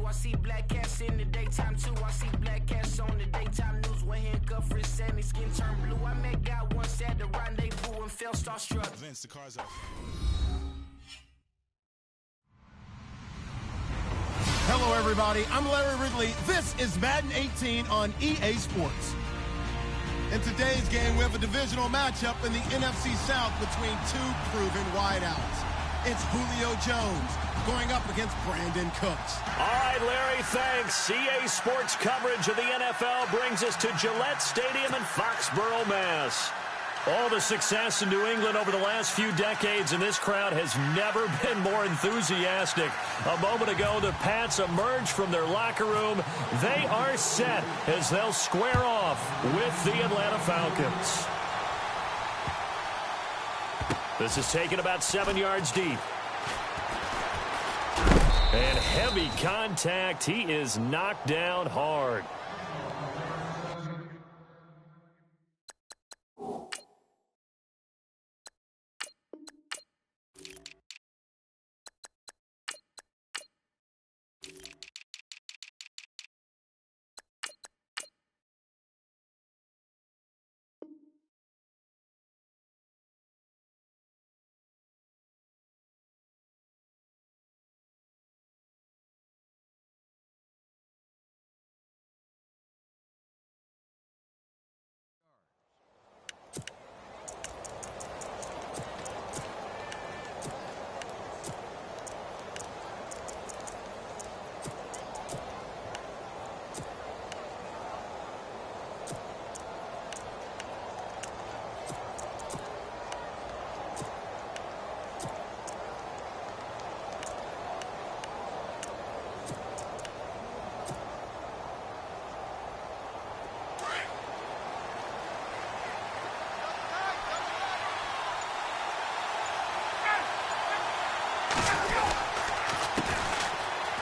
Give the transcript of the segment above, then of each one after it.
I see black cats in the daytime too. I see black cats on the daytime news. When handcuffed, wrist and his skin turned blue. I met God once at the rendezvous and felt starstruck. Vince, the car's off. Hello, everybody. I'm Larry Ridley. This is Madden 18 on EA Sports. In today's game, we have a divisional matchup in the NFC South between two proven wideouts. It's Julio Jones going up against Brandon Cooks. All right, Larry, thanks. EA Sports coverage of the NFL brings us to Gillette Stadium in Foxborough, Mass. All the success in New England over the last few decades, and this crowd has never been more enthusiastic. A moment ago, the Pats emerged from their locker room. They are set as they'll square off with the Atlanta Falcons. This is taken about 7 yards deep. And heavy contact. He is knocked down hard.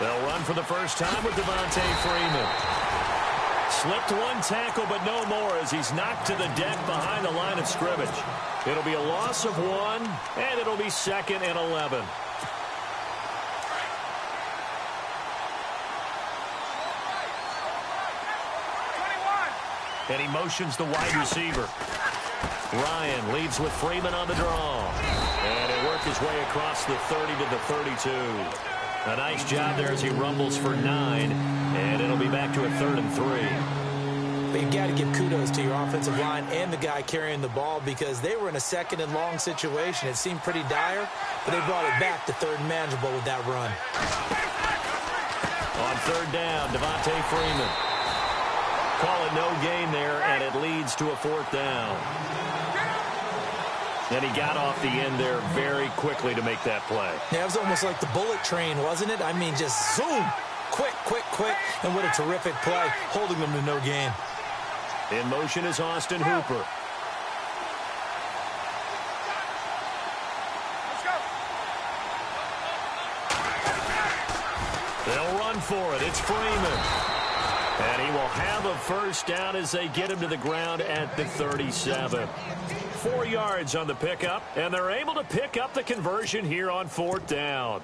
They'll run for the first time with Devontae Freeman. Slipped one tackle, but no more as he's knocked to the deck behind the line of scrimmage. It'll be a loss of 1, and it'll be 2nd and 11. And he motions the wide receiver. Ryan leads with Freeman on the draw. And he'll work his way across the 30 to the 32. A nice job there as he rumbles for 9. And it'll be back to a 3rd and 3. But you've got to give kudos to your offensive line and the guy carrying the ball because they were in a 2nd and long situation. It seemed pretty dire, but they brought it back to 3rd and manageable with that run. On 3rd down, Devontae Freeman. Call it no gain there, and it leads to a 4th down. And he got off the end there very quickly to make that play. Yeah, it was almost like the bullet train, wasn't it? I mean, just zoom. Quick, quick, quick. And what a terrific play, holding them to no gain. In motion is Austin Hooper. They'll run for it. It's Freeman. And he will have a first down as they get him to the ground at the 37. 4 yards on the pickup, and they're able to pick up the conversion here on 4th down.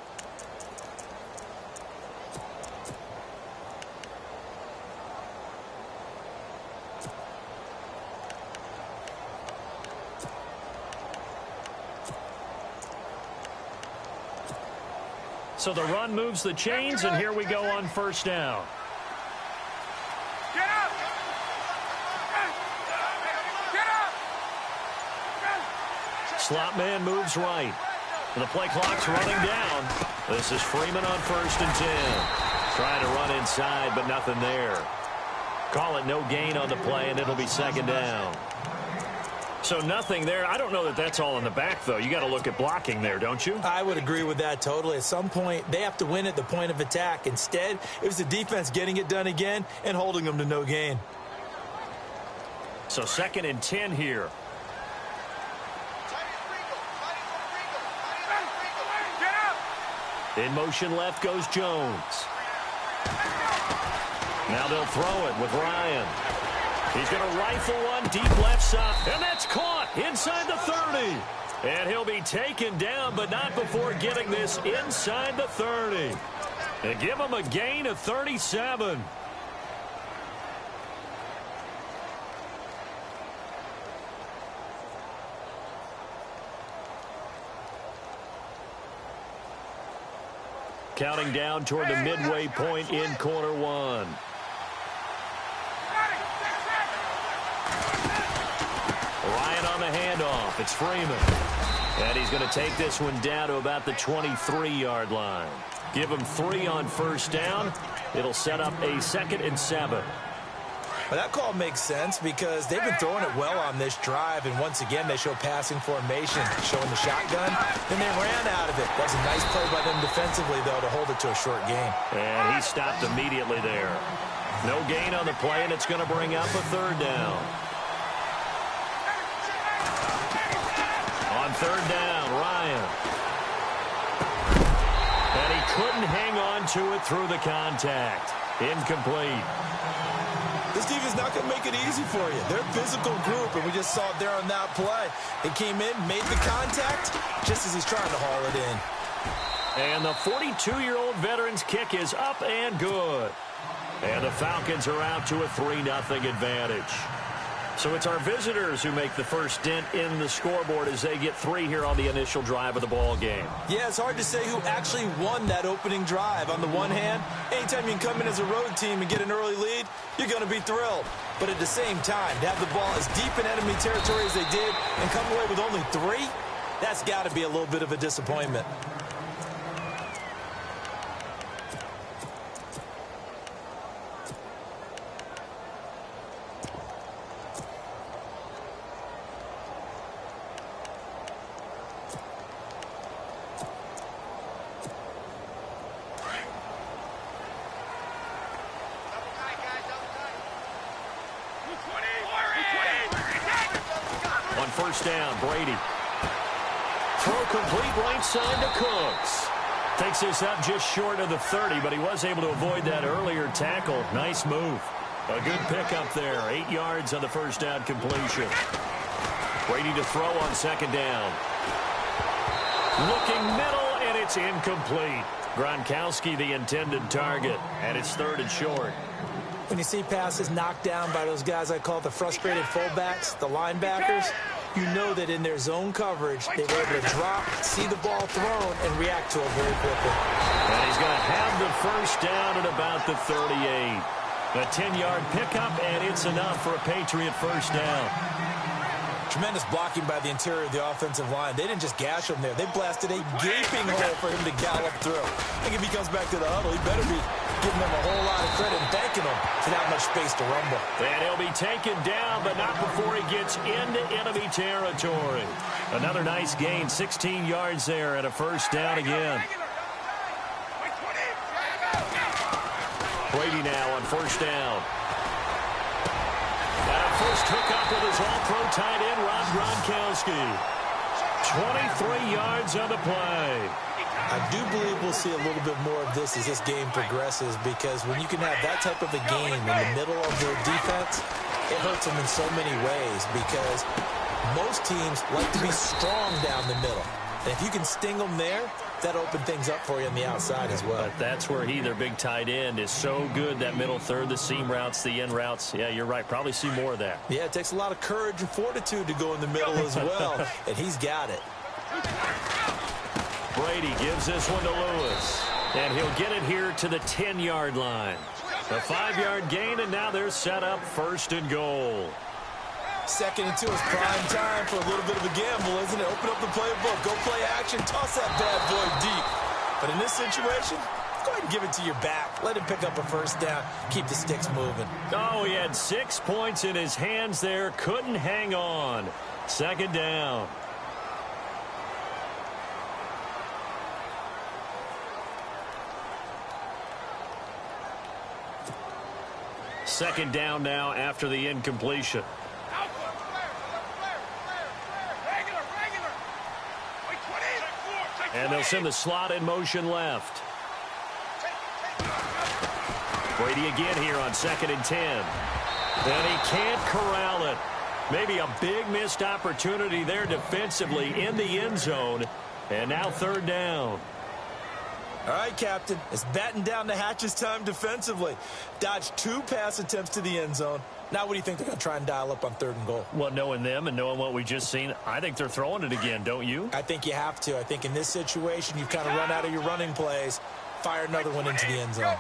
So the run moves the chains, and here we go on 1st down. Slot man moves right. The play clock's running down. This is Freeman on 1st and 10. Trying to run inside, but nothing there. Call it no gain on the play, and it'll be 2nd down. So nothing there. I don't know that that's all in the back, though. You got to look at blocking there, don't you? I would agree with that totally. At some point, they have to win at the point of attack. Instead, it was the defense getting it done again and holding them to no gain. So 2nd and 10 here. In motion left goes Jones. Now they'll throw it with Ryan. He's going to rifle one deep left side. And that's caught inside the 30. And he'll be taken down, but not before getting this inside the 30. They give him a gain of 37. Counting down toward the midway point in quarter one. Ryan on the handoff. It's Freeman. And he's going to take this one down to about the 23-yard line. Give him 3 on first down. It'll set up a 2nd and 7. Well, that call makes sense because they've been throwing it well on this drive, and once again they show passing formation, showing the shotgun, and they ran out of it. That was a nice play by them defensively, though, to hold it to a short gain. And he stopped immediately there. No gain on the play, and it's going to bring up a 3rd down. On 3rd down, Ryan. And he couldn't hang on to it through the contact. Incomplete. This defense is not going to make it easy for you. They're a physical group, and we just saw it there on that play. He came in, made the contact, just as he's trying to haul it in. And the 42-year-old veteran's kick is up and good. And the Falcons are out to a 3-0 advantage. So it's our visitors who make the first dent in the scoreboard as they get 3 here on the initial drive of the ball game. Yeah, it's hard to say who actually won that opening drive. On the one hand, anytime you can come in as a road team and get an early lead, you're going to be thrilled. But at the same time, to have the ball as deep in enemy territory as they did and come away with only 3, that's got to be a little bit of a disappointment. First down, Brady. Throw complete right side to Cooks. Takes this up just short of the 30, but he was able to avoid that earlier tackle. Nice move. A good pickup there. 8 yards on the first down completion. Brady to throw on 2nd down. Looking middle, and it's incomplete. Gronkowski the intended target, and it's 3rd and short. When you see passes knocked down by those guys I call the frustrated fullbacks, the linebackers, you know that in their zone coverage, they were able to drop, see the ball thrown, and react to it very quickly. And he's going to have the first down at about the 38. A 10-yard pickup, and it's enough for a Patriot first down. Tremendous blocking by the interior of the offensive line. They didn't just gash him there. They blasted a gaping hole for him to gallop through. I think if he comes back to the huddle, he better be giving them a whole lot of credit and thanking them for that much space to rumble. And he'll be taken down, but not before he gets into enemy territory. Another nice gain, 16 yards there, and a first down again. Brady now on first down. And a first hookup with his all-pro tight end, Rob Gronkowski. 23 yards on the play. I do believe we'll see a little bit more of this as this game progresses, because when you can have that type of a game in the middle of their defense, it hurts them in so many ways, because most teams like to be strong down the middle. And if you can sting them there, that opens things up for you on the outside as well. But that's where their big tight end, is so good, that middle third, the seam routes, the in routes. Yeah, you're right. Probably see more of that. Yeah, it takes a lot of courage and fortitude to go in the middle as well, and he's got it. Brady gives this one to Lewis, and he'll get it here to the 10-yard line. A 5-yard gain, and now they're set up 1st and goal. 2nd and 2 is prime time for a little bit of a gamble, isn't it? Open up the playbook, go play action, toss that bad boy deep. But in this situation, go ahead and give it to your back. Let him pick up a first down, keep the sticks moving. Oh, he had 6 points in his hands there, couldn't hang on. 2nd down. Second down now after the incompletion. And they'll send the slot in motion left. Brady again here on 2nd and 10. And he can't corral it. Maybe a big missed opportunity there defensively in the end zone. And now 3rd down. All right, Captain. It's batten down the hatches time defensively. Dodged 2 pass attempts to the end zone. Now what do you think they're going to try and dial up on 3rd and goal? Well, knowing them and knowing what we just seen, I think they're throwing it again, don't you? I think you have to. I think in this situation, you've kind of run out of your running plays. Fire another one into the end zone.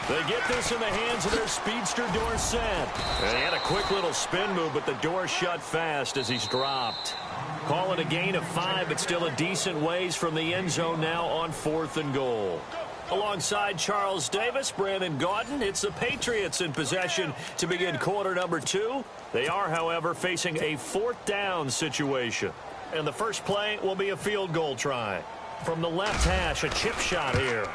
They get this in the hands of their speedster, Dorsett. And he had a quick little spin move, but the door shut fast as he's dropped. Call it a gain of 5, but still a decent ways from the end zone now on 4th and goal. Alongside Charles Davis, Brandon Gaudin, it's the Patriots in possession to begin quarter number 2. They are, however, facing a 4th down situation. And the first play will be a field goal try. From the left hash, a chip shot here.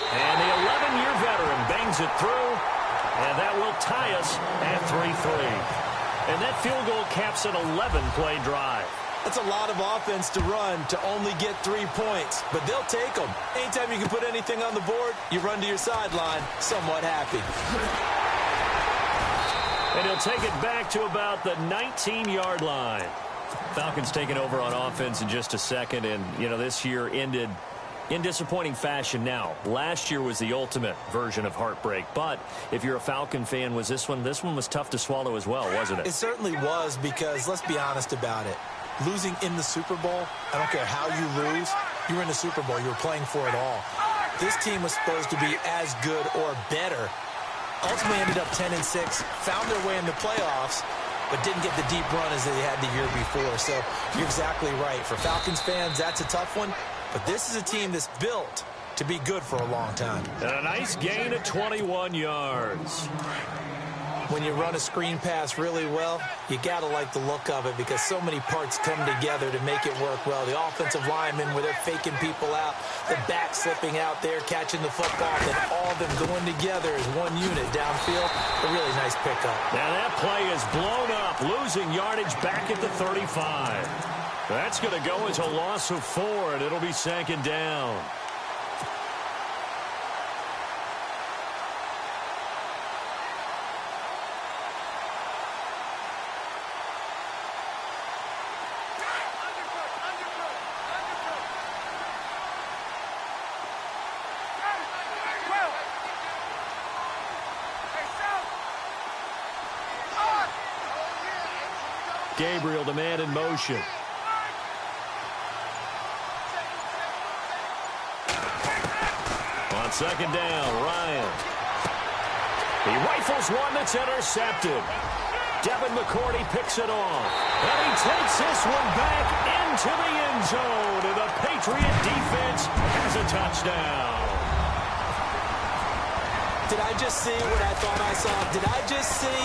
And the 11-year veteran bangs it through, and that will tie us at 3-3. And that field goal caps an 11-play drive. That's a lot of offense to run to only get 3 points, but they'll take them. Anytime you can put anything on the board, you run to your sideline somewhat happy. And he'll take it back to about the 19-yard line. Falcons taking over on offense in just a second, and, you know, this year ended in disappointing fashion now. Last year was the ultimate version of heartbreak, but if you're a Falcon fan, was this one was tough to swallow as well, wasn't it? It certainly was, because let's be honest about it. Losing in the Super Bowl, I don't care how you lose, you were in the Super Bowl, you were playing for it all. This team was supposed to be as good or better. Ultimately ended up 10-6, found their way in the playoffs, but didn't get the deep run as they had the year before. So you're exactly right. For Falcons fans, that's a tough one. But this is a team that's built to be good for a long time. And a nice gain of 21 yards. When you run a screen pass really well, you got to like the look of it because so many parts come together to make it work well. The offensive linemen, where they're faking people out, the back slipping out there, catching the football, and all of them going together as one unit downfield. A really nice pickup. Now that play is blown up, losing yardage back at the 35. That's going to go as a loss of 4, and it'll be 2nd down. Gabriel, the man in motion. On 2nd down, Ryan. He rifles one that's intercepted. Devin McCourty picks it off. And he takes this one back into the end zone. And the Patriot defense has a touchdown. Did I just see what I thought I saw? Did I just see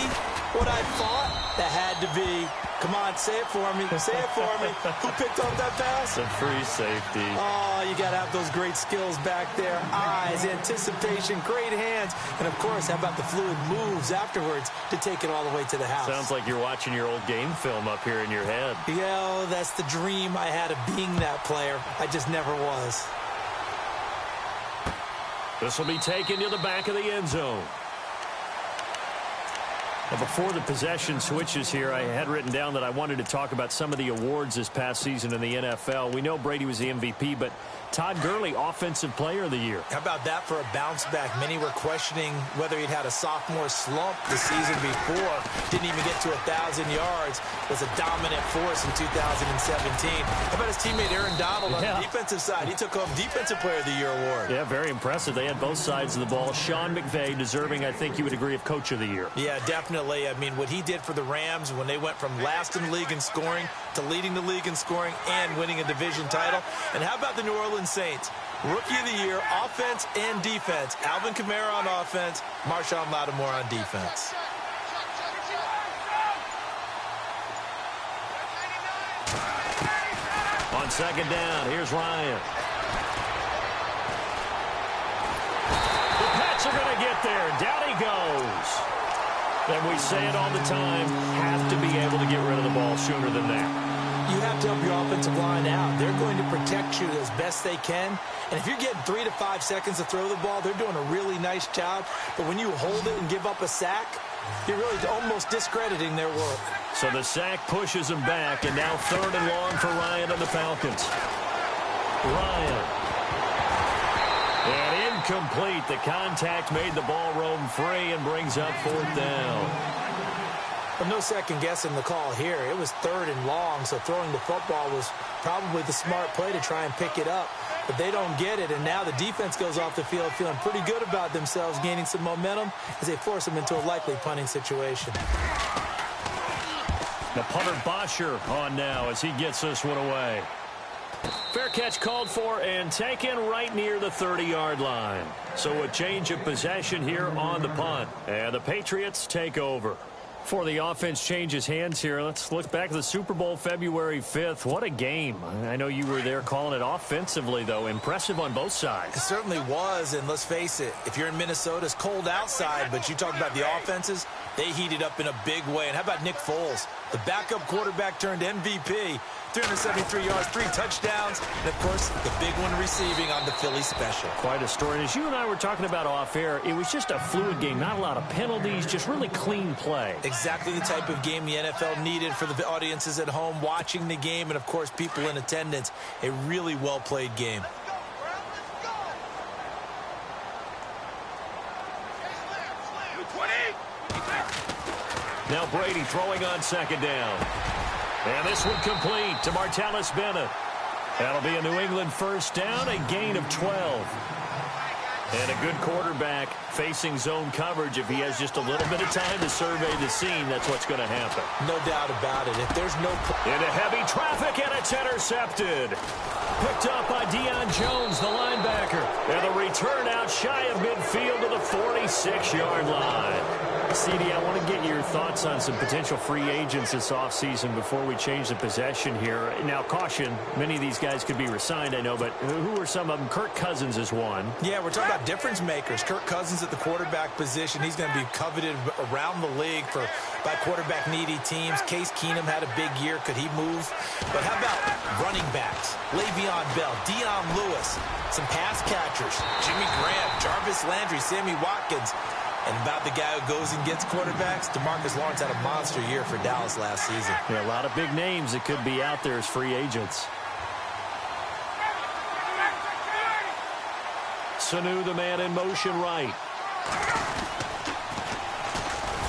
what I thought? That had to be. Come on, say it for me. Say it for me. Who picked up that pass? The free safety. Oh, you got to have those great skills back there. Eyes, anticipation, great hands. And, of course, how about the fluid moves afterwards to take it all the way to the house? Sounds like you're watching your old game film up here in your head. Yeah, that's the dream I had of being that player. I just never was. This will be taken to the back of the end zone. Now, before the possession switches here, I had written down that I wanted to talk about some of the awards this past season in the NFL. We know Brady was the MVP, but Todd Gurley, Offensive Player of the Year. How about that for a bounce back? Many were questioning whether he'd had a sophomore slump the season before. Didn't even get to 1,000 yards. Was a dominant force in 2017. How about his teammate Aaron Donald on the defensive side? He took home Defensive Player of the Year award. Yeah, very impressive. They had both sides of the ball. Sean McVay deserving, I think you would agree, of Coach of the Year. Yeah, definitely. I mean, what he did for the Rams when they went from last in the league in scoring to leading the league in scoring and winning a division title. And how about the New Orleans Saints? Rookie of the Year, offense and defense. Alvin Kamara on offense, Marshawn Lattimore on defense. On 2nd down, here's Ryan. The Pats are going to get there. Down he goes. And we say it all the time, have to be able to get rid of the ball sooner than that. You have to help your offensive line out. They're going to protect you as best they can. And if you're getting 3 to 5 seconds to throw the ball, they're doing a really nice job. But when you hold it and give up a sack, you're really almost discrediting their work. So the sack pushes him back, and now 3rd and long for Ryan and the Falcons. Ryan. And incomplete. The contact made the ball roam free and brings up 4th down. Well, no second guessing the call here. It was 3rd and long, so throwing the football was probably the smart play to try and pick it up. But they don't get it, and now the defense goes off the field feeling pretty good about themselves, gaining some momentum as they force them into a likely punting situation. The punter Bosher on now as he gets this one away. Fair catch called for and taken right near the 30-yard line. So a change of possession here on the punt. And the Patriots take over. Before the offense changes hands here, let's look back at the Super Bowl February 5th. What a game. I know you were there calling it offensively, though. Impressive on both sides. It certainly was, and let's face it, if you're in Minnesota, it's cold outside, but you talk about the offenses, they heated up in a big way. And how about Nick Foles? The backup quarterback turned MVP, 373 yards, 3 touchdowns, and, of course, the big one receiving on the Philly special. Quite a story. And as you and I were talking about off air, it was just a fluid game, not a lot of penalties, just really clean play. Exactly the type of game the NFL needed for the audiences at home watching the game and, of course, people in attendance. A really well-played game. Now Brady throwing on 2nd down. And this one complete to Martellus Bennett. That'll be a New England 1st down, a gain of 12. And a good quarterback facing zone coverage. If he has just a little bit of time to survey the scene, that's what's going to happen. No doubt about it. If there's no... Into heavy traffic, and it's intercepted. Picked up by Deion Jones, the linebacker. And the return out shy of midfield to the 46-yard line. CD, I want to get your thoughts on some potential free agents this offseason before we change the possession here. Now, caution, many of these guys could be re-signed, I know, but who are some of them? Kirk Cousins is one. Yeah, we're talking about difference makers. Kirk Cousins at the quarterback position. He's going to be coveted around the league by quarterback-needy teams. Case Keenum had a big year. Could he move? But how about running backs? Le'Veon Bell, Dion Lewis, some pass catchers, Jimmy Graham, Jarvis Landry, Sammy Watkins. And about the guy who goes and gets quarterbacks, DeMarcus Lawrence had a monster year for Dallas last season. Yeah, a lot of big names that could be out there as free agents. Sanu, the man in motion right.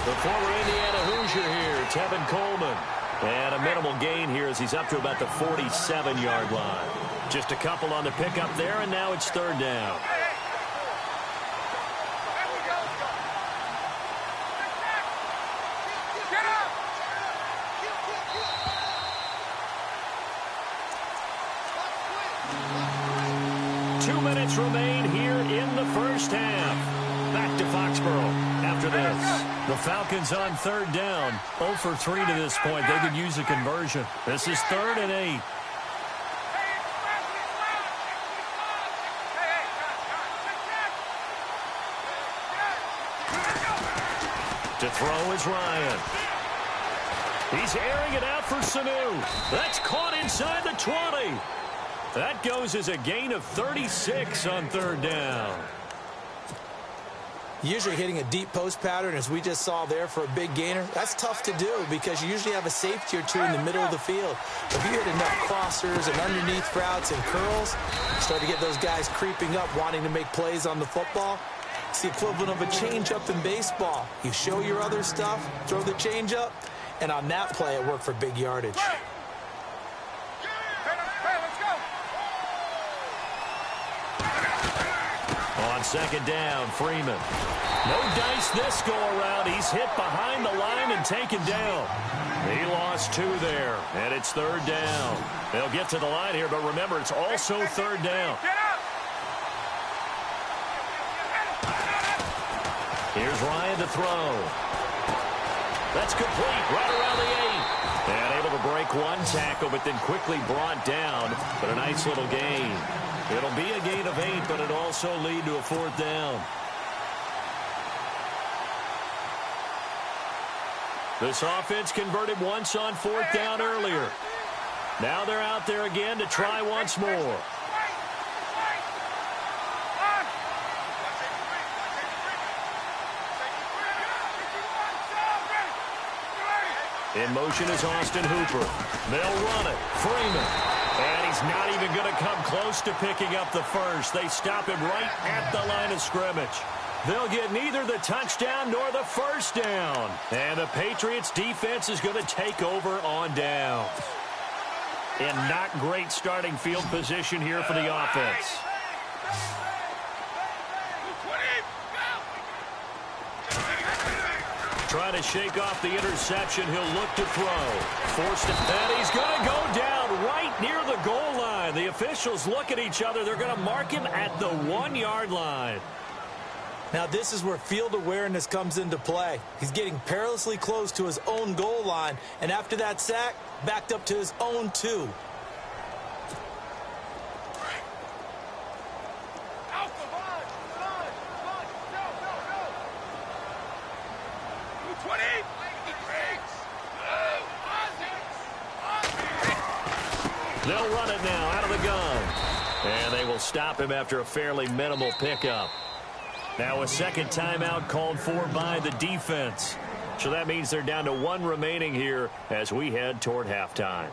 The former Indiana Hoosier here, Tevin Coleman. And a minimal gain here as he's up to about the 47-yard line. Just a couple on the pickup there, and now it's 3rd down. Remain here in the 1st half. Back to Foxborough after this. The Falcons on 3rd down. 0 for 3 to this point. They could use a conversion. This is 3rd and 8. To throw is Ryan. He's airing it out for Sanu. That's caught inside the 20. That goes as a gain of 36 on 3rd down. Usually hitting a deep post pattern, as we just saw there for a big gainer, that's tough to do because you usually have a safety or two in the middle of the field. If you hit enough crossers and underneath routes and curls, start to get those guys creeping up, wanting to make plays on the football. It's the equivalent of a change-up in baseball. You show your other stuff, throw the change-up, and on that play, it worked for big yardage. On 2nd down, Freeman. No dice this go-around. He's hit behind the line and taken down. He lost 2 there, and it's 3rd down. They'll get to the line here, but remember, it's also 3rd down. Here's Ryan to throw. That's complete right around the 8. And able to break one tackle, but then quickly brought down. But a nice little gain. It'll be a gain of 8, but it'll also lead to a 4th down. This offense converted once on 4th down earlier. Now they're out there again to try once more. In motion is Austin Hooper. They'll run it. Freeman. And he's not even going to come close to picking up the first. They stop him right at the line of scrimmage. They'll get neither the touchdown nor the first down. And the Patriots defense is going to take over on down. And not great starting field position here for the offense. Trying to shake off the interception. He'll look to throw. Forced it. And he's going to go down right near the goal line. The officials look at each other. They're going to mark him at the 1-yard line. Now, this is where field awareness comes into play. He's getting perilously close to his own goal line. And after that sack, backed up to his own 2. They'll run it now out of the gun. And they will stop him after a fairly minimal pickup. Now a second timeout called for by the defense. So that means they're down to 1 remaining here as we head toward halftime.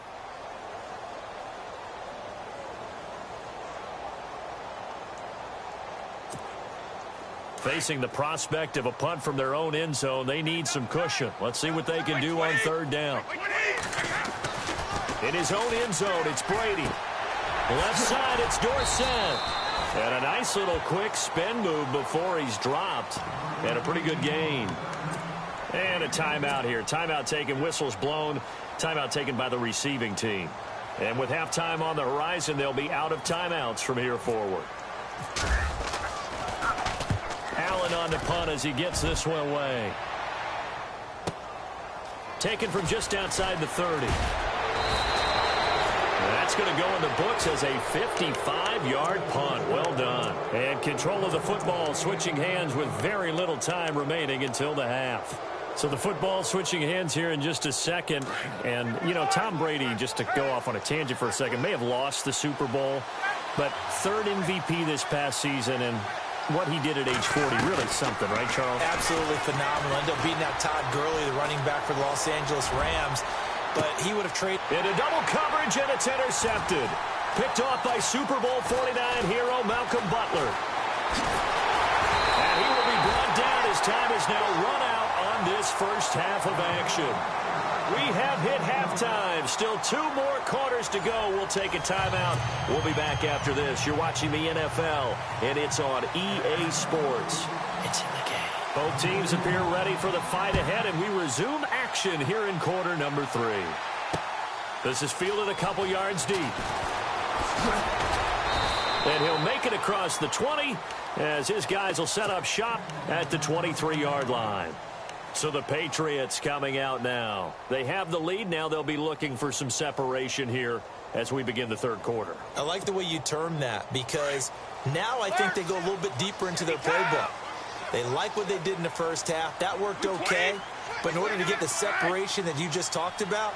Facing the prospect of a punt from their own end zone, they need some cushion. Let's see what they can do on third down. In his own end zone, it's Brady. Left side, it's Dorsett. And a nice little quick spin move before he's dropped. And a pretty good gain. And a timeout here. Timeout taken, whistles blown. Timeout taken by the receiving team. And with halftime on the horizon, they'll be out of timeouts from here forward. Allen on the punt as he gets this one away. Taken from just outside the 30. That's going to go in the books as a 55-yard punt. Well done. And control of the football switching hands with very little time remaining until the half. So the football switching hands here in just a second. And, you know, Tom Brady, just to go off on a tangent for a second, may have lost the Super Bowl. But 3rd MVP this past season, and what he did at age 40, really something, right, Charles? Absolutely phenomenal. Ended up beating out Todd Gurley, the running back for the Los Angeles Rams. But he would have traded. Into double coverage, and it's intercepted. Picked off by Super Bowl 49 hero Malcolm Butler. And he will be brought down as time is now run out on this first half of action. We have hit halftime. Still 2 more quarters to go. We'll take a timeout. We'll be back after this. You're watching the NFL, and it's on EA Sports. It's in the game. Both teams appear ready for the fight ahead, and we resume action here in quarter number 3. This is fielded a couple yards deep. And he'll make it across the 20 as his guys will set up shop at the 23-yard line. So the Patriots coming out now. They have the lead. Now they'll be looking for some separation here as we begin the third quarter. I like the way you term that, because now I think they go a little bit deeper into their playbook. They like what they did in the first half. That worked okay. But in order to get the separation that you just talked about,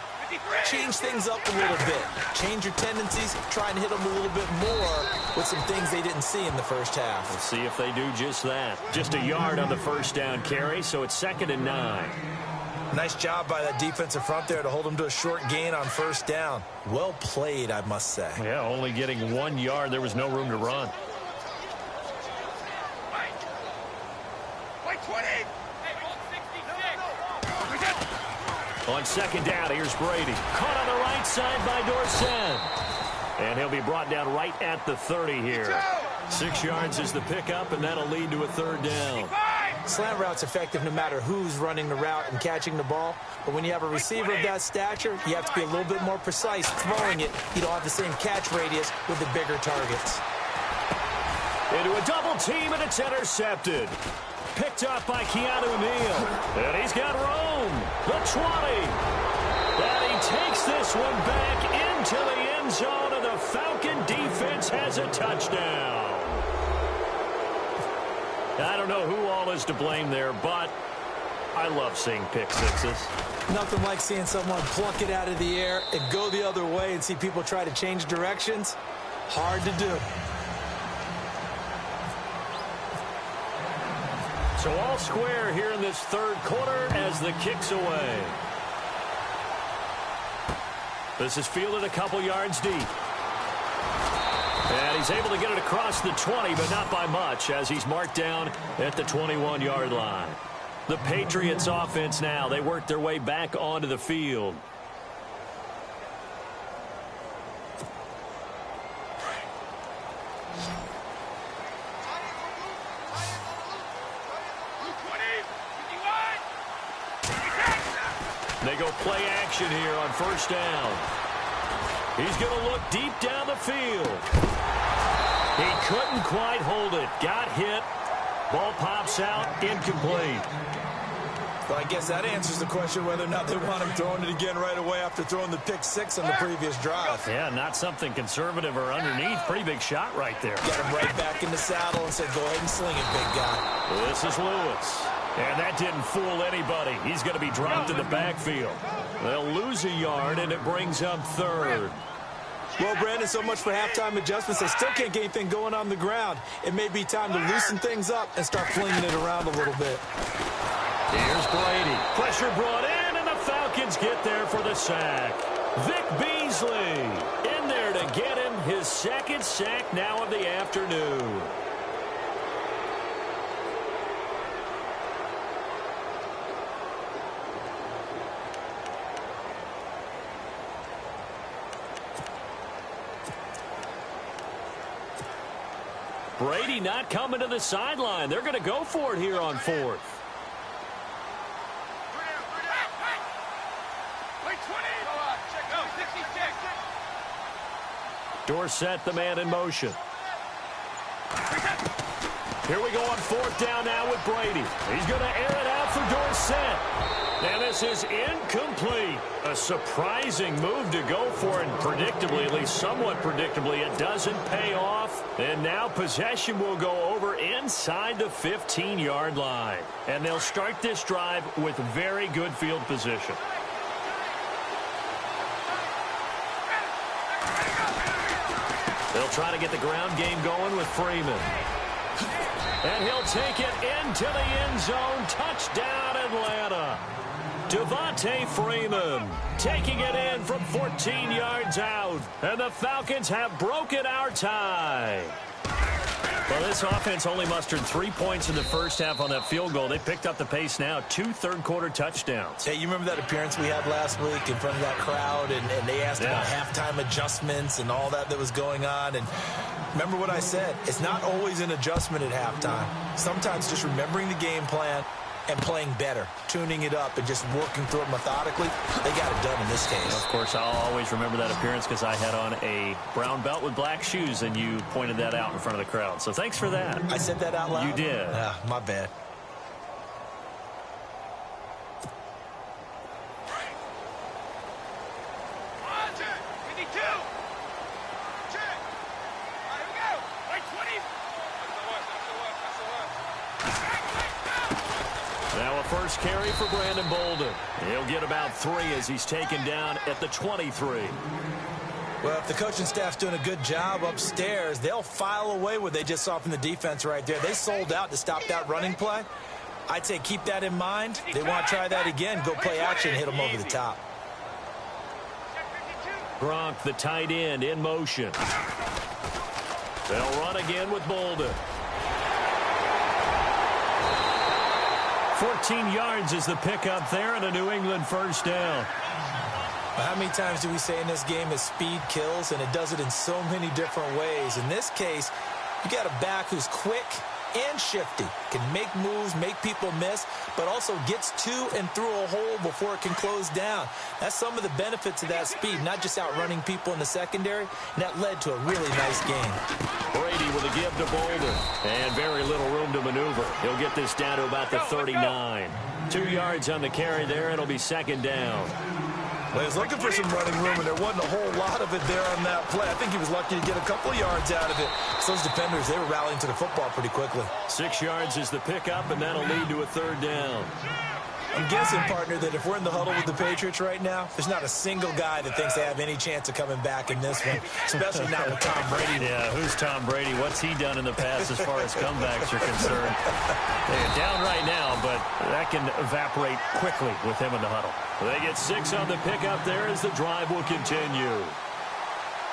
change things up a little bit. Change your tendencies. Try and hit them a little bit more with some things they didn't see in the first half. We'll see if they do just that. Just a yard on the first down carry, so it's 2nd and 9. Nice job by that defensive front there to hold them to a short gain on first down. Well played, I must say. Yeah, only getting 1 yard. There was no room to run. On 2nd down, here's Brady. Caught on the right side by Dorsett. And he'll be brought down right at the 30 here. 6 yards is the pickup, and that'll lead to a 3rd down. Slant route's effective no matter who's running the route and catching the ball. But when you have a receiver of that stature, you have to be a little bit more precise throwing it. You don't have the same catch radius with the bigger targets. Into a double team, and it's intercepted. Picked up by Keanu Neal. And he's got room. The 20. And he takes this one back into the end zone, and the Falcon defense has a touchdown. I don't know who all is to blame there, but I love seeing pick sixes. Nothing like seeing someone pluck it out of the air and go the other way and see people try to change directions. Hard to do. So all square here in this third quarter as the kick's away. This is fielded a couple yards deep. And he's able to get it across the 20, but not by much, as he's marked down at the 21-yard line. The Patriots offense now, they work their way back onto the field. They go play action here on first down. He's going to look deep down the field. He couldn't quite hold it. Got hit. Ball pops out. Incomplete. Well, I guess that answers the question whether or not they want him throwing it again right away after throwing the pick six on the previous drive. Yeah, not something conservative or underneath. Pretty big shot right there. Got him right back in the saddle and said, go ahead and sling it, big guy. This is Lewis. And that didn't fool anybody. He's going to be dropped in the backfield. They'll lose a yard, and it brings up third. Well, Brandon, so much for halftime adjustments. They still can't get anything going on the ground. It may be time to loosen things up and start flinging it around a little bit. Here's Brady. Pressure brought in, and the Falcons get there for the sack. Vic Beasley in there to get him his second sack now of the afternoon. Brady not coming to the sideline. They're going to go for it here on fourth. Dorsett, the man in motion. Here we go on fourth down now with Brady. He's going to air it out for Dorsett. And this is incomplete. A surprising move to go for it. Predictably, at least somewhat predictably, it doesn't pay off. And now possession will go over inside the 15-yard line. And they'll start this drive with very good field position. They'll try to get the ground game going with Freeman. And he'll take it into the end zone. Touchdown, Atlanta. Devontae Freeman taking it in from 14 yards out. And the Falcons have broken our tie. Well, this offense only mustered 3 points in the first half on that field goal. They picked up the pace now. 2 third-quarter touchdowns. Hey, you remember that appearance we had last week in front of that crowd, and they asked about halftime adjustments and all that was going on. And remember what I said. It's not always an adjustment at halftime. Sometimes just remembering the game plan and playing better, tuning it up and just working through it methodically. They got it done in this case. Of course, I'll always remember that appearance because I had on a brown belt with black shoes, and you pointed that out in front of the crowd. So thanks for that. I said that out loud? You did. My bad. First carry for Brandon Bolden. He'll get about 3 as he's taken down at the 23. Well, if the coaching staff's doing a good job upstairs, they'll file away what they just saw from the defense right there. They sold out to stop that running play. I'd say keep that in mind. They want to try that again. Go play action, hit them over the top. Gronk, the tight end, in motion. They'll run again with Bolden. 14 yards is the pickup there and a New England first down. Well, how many times do we say in this game that speed kills, and it does it in so many different ways? In this case, you got a back who's quick and shifty, can make moves, make people miss, but also gets to and through a hole before it can close down. That's some of the benefits of that speed, not just outrunning people in the secondary, and that led to a really nice game. Brady with a give to Bolden, and very little room to maneuver. He'll get this down to about the 39. 2 yards on the carry there, and it'll be second down. Well, he was looking for some running room, and there wasn't a whole lot of it there on that play. I think he was lucky to get a couple of yards out of it. So those defenders, they were rallying to the football pretty quickly. 6 yards is the pickup, and that'll lead to a third down. I'm guessing, partner, that if we're in the huddle with the Patriots right now, there's not a single guy that thinks they have any chance of coming back in this one, especially not with Tom Brady. Yeah, who's Tom Brady? What's he done in the past as far as comebacks are concerned? They're down right now, but that can evaporate quickly with him in the huddle. They get 6 on the pickup there as the drive will continue.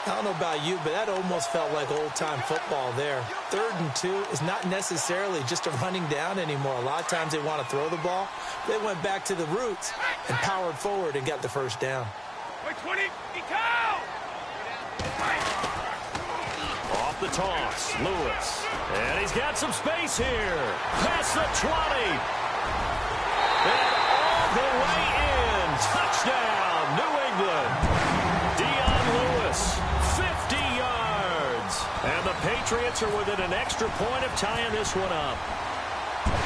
I don't know about you, but that almost felt like old-time football there. 3rd and 2 is not necessarily just a running down anymore. A lot of times they want to throw the ball. They went back to the roots and powered forward and got the first down. Off the toss, Lewis. And he's got some space here. Past the 20. And all the way in. Touchdown, New England. Lewis, 50 yards. And the Patriots are within an extra point of tying this one up.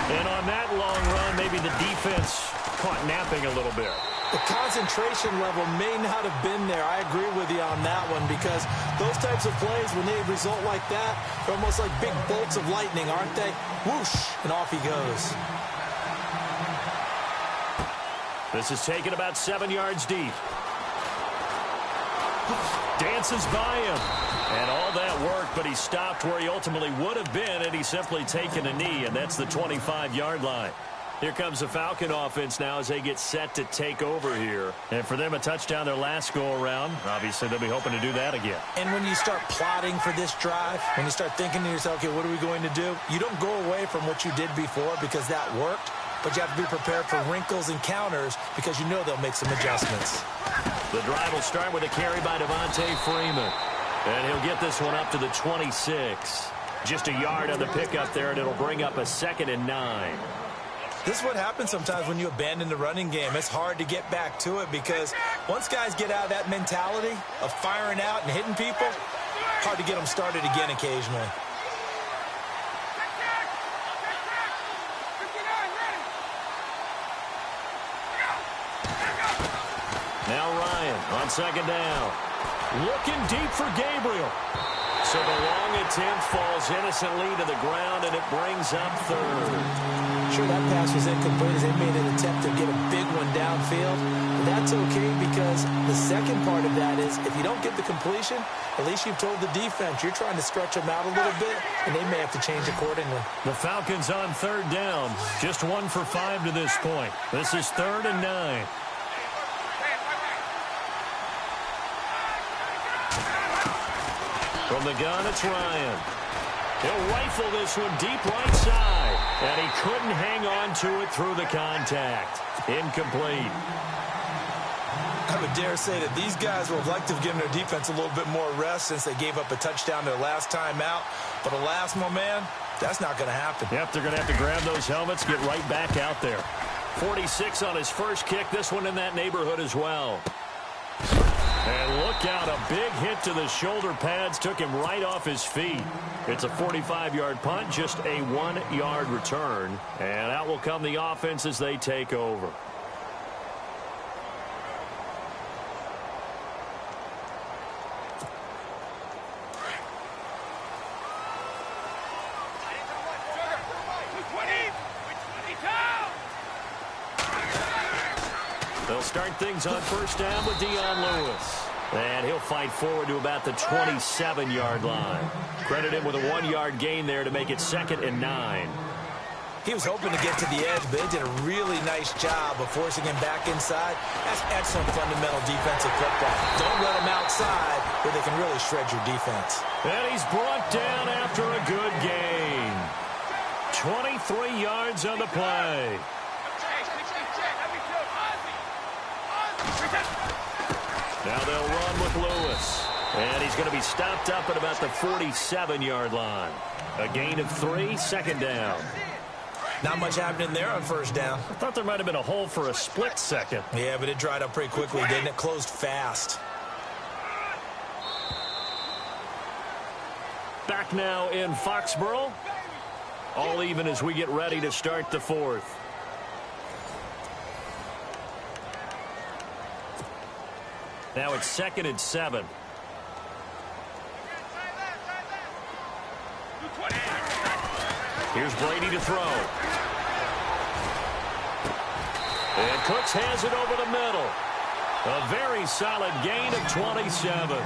And on that long run, maybe the defense caught napping a little bit. The concentration level may not have been there. I agree with you on that one because those types of plays, when they result like that, they're almost like big bolts of lightning, aren't they? Whoosh, and off he goes. This is taken about 7 yards deep. Dances by him. And all that worked, but he stopped where he ultimately would have been had he simply taken a knee, and that's the 25-yard line. Here comes the Falcon offense now as they get set to take over here. And for them, a touchdown their last go-around. Obviously, they'll be hoping to do that again. And when you start plotting for this drive, when you start thinking to yourself, okay, what are we going to do? You don't go away from what you did before because that worked, but you have to be prepared for wrinkles and counters because you know they'll make some adjustments. The drive will start with a carry by Devontae Freeman. And he'll get this one up to the 26. Just a yard on the pickup there, and it'll bring up a 2nd and 9. This is what happens sometimes when you abandon the running game. It's hard to get back to it because once guys get out of that mentality of firing out and hitting people, hard to get them started again occasionally. Now Ryan on 2nd down. Looking deep for Gabriel. So the long attempt falls innocently to the ground, and it brings up 3rd. Sure, that pass was incomplete as they made an attempt to get a big one downfield. But that's okay because the second part of that is if you don't get the completion, at least you've told the defense you're trying to stretch them out a little bit, and they may have to change accordingly. The Falcons on 3rd down. Just 1 for 5 to this point. This is 3rd and 9. From the gun, it's Ryan. He'll rifle this one deep right side. And he couldn't hang on to it through the contact. Incomplete. I would dare say that these guys would have liked to have given their defense a little bit more rest since they gave up a touchdown their last time out. But alas, my man, that's not going to happen. Yep, they're going to have to grab those helmets, get right back out there. 46 on his first kick. This one in that neighborhood as well. And look out, a big hit to the shoulder pads took him right off his feet. It's a 45-yard punt, just a 1-yard return. And out will come the offense as they take over. They'll start things on 1st down with Dion Lewis. And he'll fight forward to about the 27-yard line. Credit him with a 1-yard gain there to make it 2nd and 9. He was hoping to get to the edge, but they did a really nice job of forcing him back inside. That's excellent fundamental defensive football. Don't let him outside where they can really shred your defense. And he's brought down after a good gain. 23 yards on the play. Now they'll run with Lewis. And he's going to be stopped up at about the 47-yard line. A gain of 3, 2nd down. Not much happening there on 1st down. I thought there might have been a hole for a split second. Yeah, but it dried up pretty quickly, didn't it? Closed fast. Back now in Foxborough. All even as we get ready to start the 4th. Now it's 2nd and 7. Here's Brady to throw. And Cooks has it over the middle. A very solid gain of 27.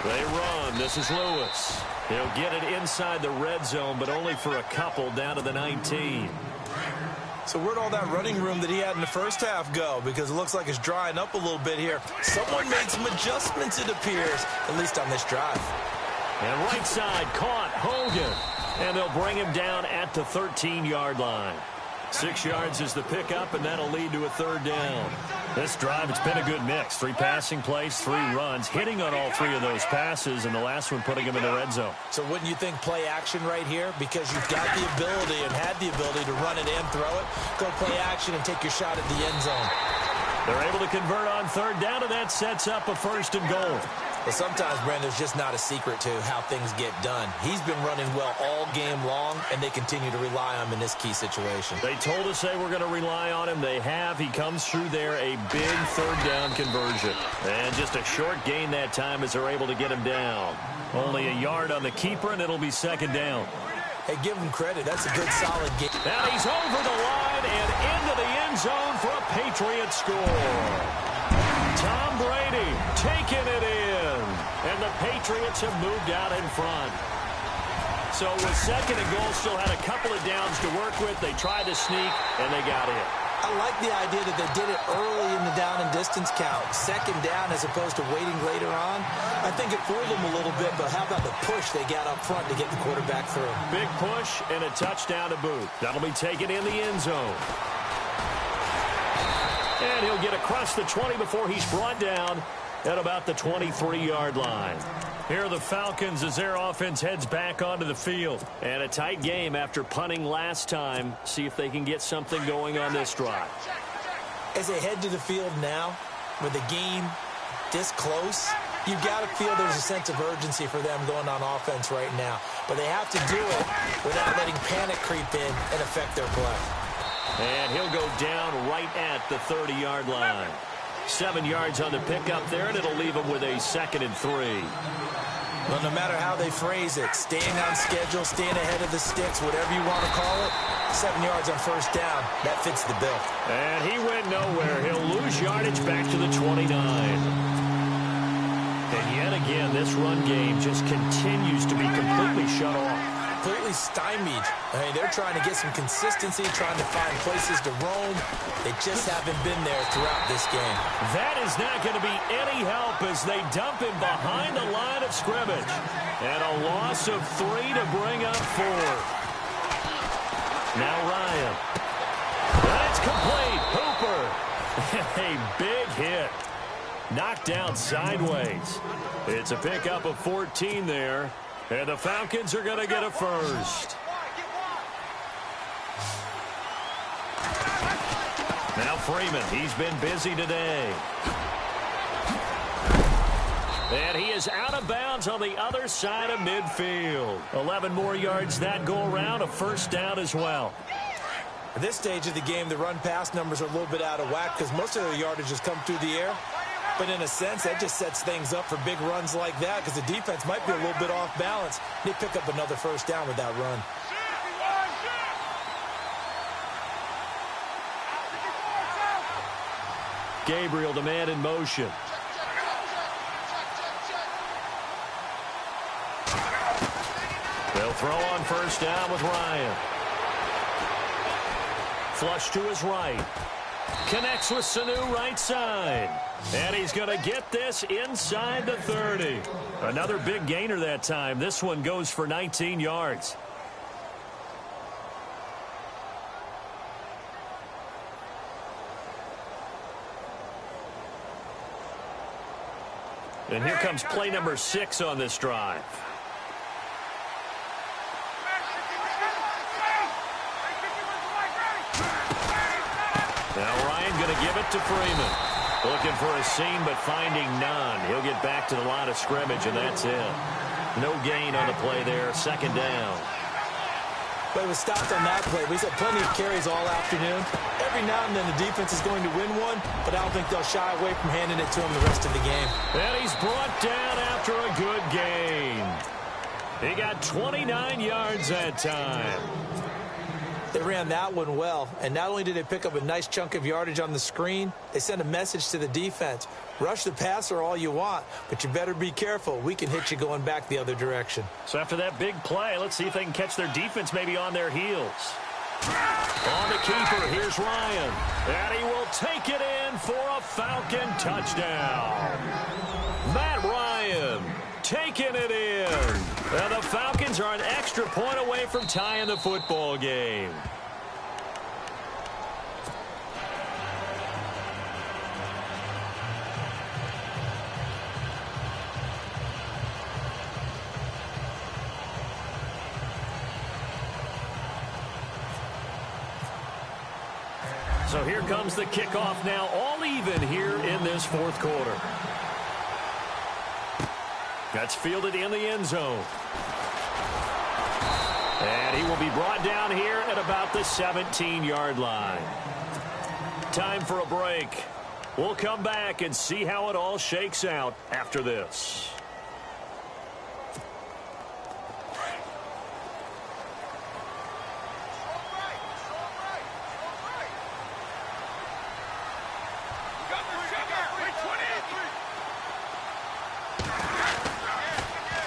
They run. This is Lewis. He'll get it inside the red zone, but only for a couple down to the 19. So where'd all that running room that he had in the first half go? Because it looks like it's drying up a little bit here. Someone made some adjustments, it appears, at least on this drive. And right side caught Hogan. And they'll bring him down at the 13-yard line. 6 yards is the pickup, and that'll lead to a third down. This drive, it's been a good mix. 3 passing plays, 3 runs, hitting on all 3 of those passes, and the last one putting him in the red zone. So wouldn't you think play action right here? Because you've got the ability and had the ability to run it and throw it. Go play action and take your shot at the end zone. They're able to convert on third down, and that sets up a 1st and goal. Well, sometimes, Brandon, there's just not a secret to how things get done. He's been running well all game long, and they continue to rely on him in this key situation. They told us they were going to rely on him. They have. He comes through there, a big third down conversion. And just a short gain that time as they're able to get him down. Only a yard on the keeper, and it'll be 2nd down. Hey, give him credit. That's a good, solid game. Now he's over the line and into the end zone for a Patriot score. Tom Brady taking it in. And the Patriots have moved out in front. So with 2nd and goal, still had a couple of downs to work with. They tried to sneak, and they got it. I like the idea that they did it early in the down and distance count. 2nd down as opposed to waiting later on. I think it fooled them a little bit, but how about the push they got up front to get the quarterback through? Big push and a touchdown to boot. That'll be taken in the end zone. And he'll get across the 20 before he's brought down at about the 23-yard line. Here are the Falcons as their offense heads back onto the field. And a tight game after punting last time. See if they can get something going on this drive. As they head to the field now, with the game this close, you've got to feel there's a sense of urgency for them going on offense right now. But they have to do it without letting panic creep in and affect their play. And he'll go down right at the 30-yard line. 7 yards on the pickup there, and it'll leave him with a 2nd and 3. Well, no matter how they phrase it, staying on schedule, staying ahead of the sticks, whatever you want to call it, 7 yards on 1st down, that fits the bill. And he went nowhere. He'll lose yardage back to the 29. And yet again, this run game just continues to be completely shut off. Completely stymied. I mean, they're trying to get some consistency, trying to find places to roam. They just haven't been there throughout this game. That is not going to be any help as they dump him behind the line of scrimmage. And a loss of 3 to bring up 4. Now Ryan. That's complete. Hooper. A big hit. Knocked down sideways. It's a pickup of 14 there. And the Falcons are going to get a 1st. Now Freeman, he's been busy today. And he is out of bounds on the other side of midfield. 11 more yards that go around, a 1st down as well. At this stage of the game, the run-pass numbers are a little bit out of whack because most of their yardage has come through the air. But in a sense, that just sets things up for big runs like that because the defense might be a little bit off balance. They pick up another 1st down with that run. Gabriel, the man in motion. They'll throw on 1st down with Ryan. Flush to his right. Connects with Sanu right side. And he's going to get this inside the 30. Another big gainer that time. This one goes for 19 yards. And here comes play number 6 on this drive. Now Ryan going to give it to Freeman. Looking for a seam, but finding none. He'll get back to the line of scrimmage, and that's it. No gain on the play there. 2nd down. But he was stopped on that play. He's had plenty of carries all afternoon. Every now and then the defense is going to win one, but I don't think they'll shy away from handing it to him the rest of the game. And he's brought down after a good gain. He got 29 yards that time. They ran that one well, and not only did they pick up a nice chunk of yardage on the screen, they sent a message to the defense. Rush the passer all you want, but you better be careful. We can hit you going back the other direction. So after that big play, let's see if they can catch their defense maybe on their heels. On the keeper, here's Ryan. And he will take it in for a Falcon touchdown. Matt Ryan taking it in. And the Falcons are an extra point away from tying the football game. So here comes the kickoff now, all even here in this fourth quarter. That's fielded in the end zone. And he will be brought down here at about the 17-yard line. Time for a break. We'll come back and see how it all shakes out after this.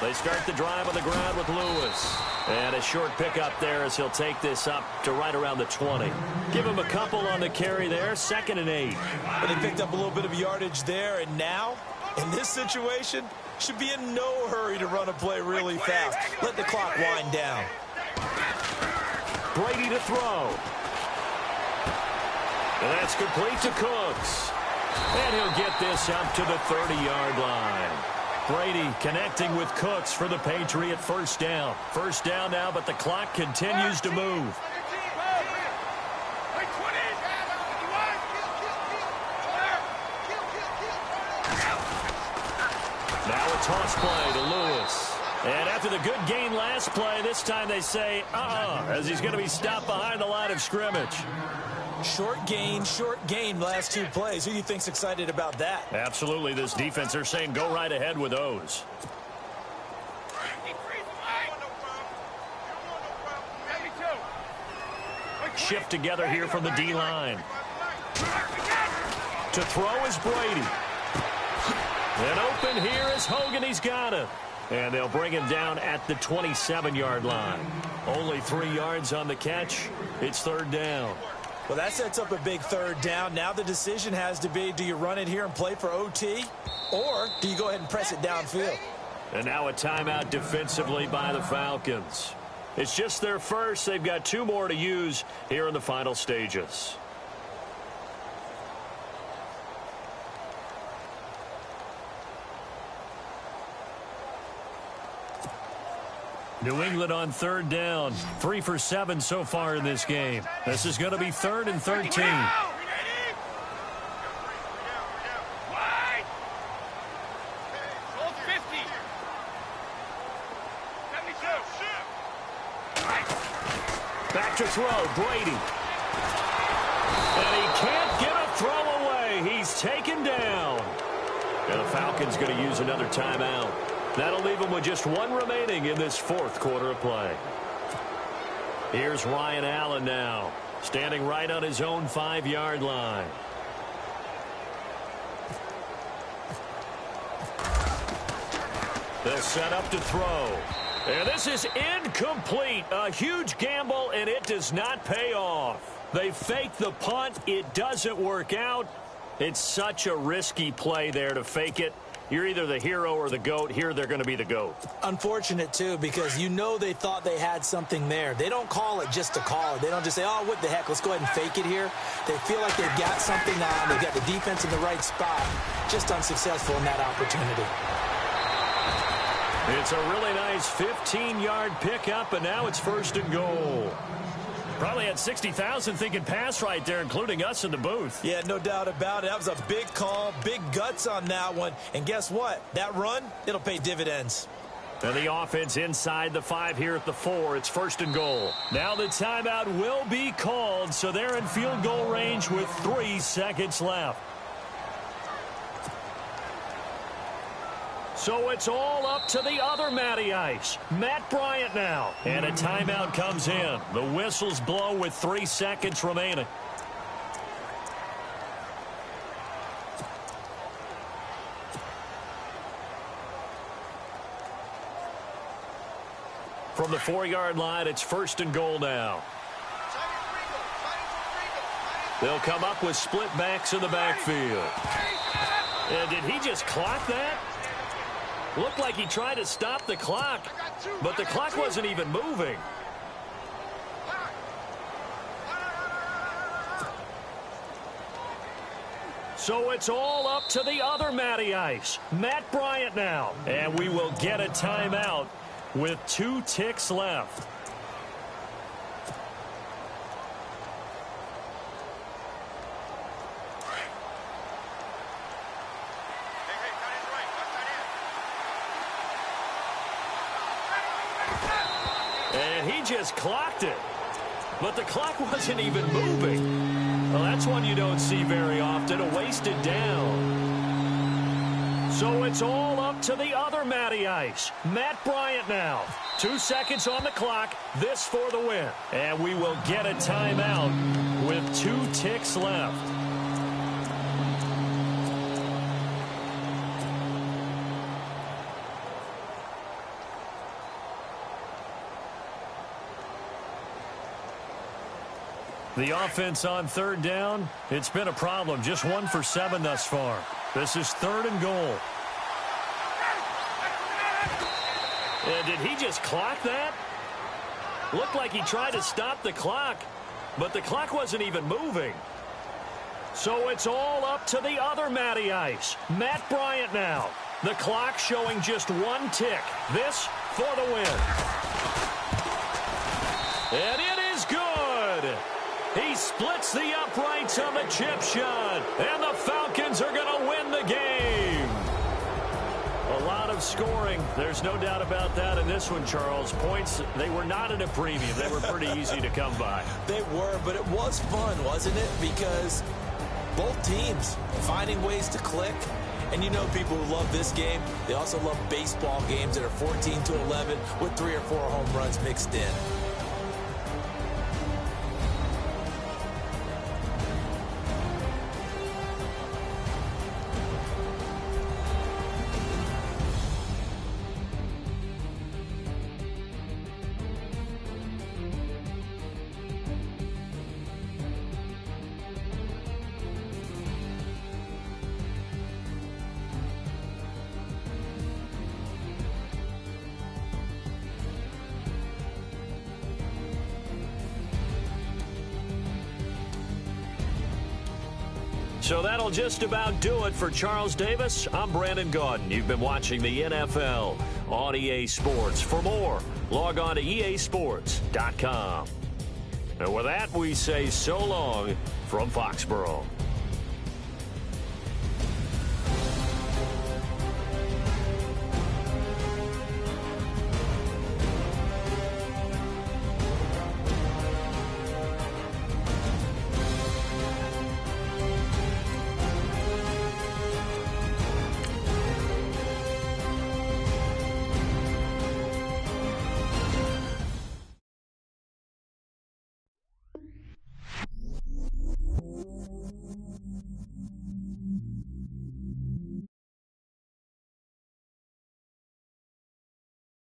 They start the drive on the ground with Lewis. And a short pickup there as he'll take this up to right around the 20. Give him a couple on the carry there, 2nd and 8. But they picked up a little bit of yardage there, and now, in this situation, should be in no hurry to run a play really fast. Let the clock wind down. Brady to throw. And that's complete to Cooks. And he'll get this up to the 30-yard line. Brady connecting with Cooks for the Patriot first down. First down now, but the clock continues to move. Now a toss play to Lewis. And after the good gain last play, this time they say, as he's going to be stopped behind the line of scrimmage. Short gain last 2 plays. Who do you think's excited about that? Absolutely, this defense, they're saying go right ahead with those. Shift together here from the D-line. To throw is Brady. And open here is Hogan. He's got it. And they'll bring him down at the 27-yard line. Only 3 yards on the catch. It's 3rd down. Well, that sets up a big 3rd down. Now the decision has to be, do you run it here and play for OT, or do you go ahead and press it downfield? And now a timeout defensively by the Falcons. It's just their first. They've got 2 more to use here in the final stages. New England on 3rd down. 3 for 7 so far in this game. This is going to be 3rd and 13. Back to throw, Brady. And he can't get a throw away. He's taken down. And the Falcons going to use another timeout. That'll leave them with just 1 remaining in this 4th quarter of play. Here's Ryan Allen now, standing right on his own 5-yard line. They'll set up to throw. And this is incomplete. A huge gamble, and it does not pay off. They fake the punt. It doesn't work out. It's such a risky play there to fake it. You're either the hero or the GOAT. Here they're going to be the GOAT. Unfortunate, too, because you know they thought they had something there. They don't call it just to call it. They don't just say, oh, what the heck, let's go ahead and fake it here. They feel like they've got something on. They've got the defense in the right spot. Just unsuccessful in that opportunity. It's a really nice 15-yard pickup, and now it's 1st and goal. Probably had 60,000 thinking pass right there, including us in the booth. Yeah, no doubt about it. That was a big call, big guts on that one. And guess what? That run, it'll pay dividends. And the offense inside the 5 here at the 4. It's 1st and goal. Now the timeout will be called, so they're in field goal range with 3 seconds left. So it's all up to the other Matty Ice, Matt Bryant now. And a timeout comes in. The whistles blow with 3 seconds remaining. From the 4-yard line, it's 1st and goal now. They'll come up with split backs in the backfield. And did he just clock that? Looked like he tried to stop the clock, but the clock wasn't even moving. So it's all up to the other Matty Ice, Matt Bryant now. And we will get a timeout with 2 ticks left. And he just clocked it. But the clock wasn't even moving. Well, that's one you don't see very often, a wasted down. So it's all up to the other Matty Ice, Matt Bryant now. 2 seconds on the clock, this for the win. And we will get a timeout with 2 ticks left. The offense on 3rd down, it's been a problem. Just 1 for 7 thus far. This is 3rd and goal. And did he just clock that? Looked like he tried to stop the clock, but the clock wasn't even moving. So it's all up to the other Matty Ice, Matt Bryant now. The clock showing just 1 tick. This for the win. And it is good. He splits the uprights on the chip shot, and the Falcons are going to win the game. A lot of scoring. There's no doubt about that in this one, Charles. Points, they were not at a premium. They were pretty easy to come by. They were, but it was fun, wasn't it? Because both teams finding ways to click. And you know people who love this game, they also love baseball games that are 14-11 with 3 or 4 home runs mixed in. So that'll just about do it for Charles Davis. I'm Brandon Gaudin. You've been watching the NFL on EA Sports. For more, log on to easports.com. And with that, we say so long from Foxborough.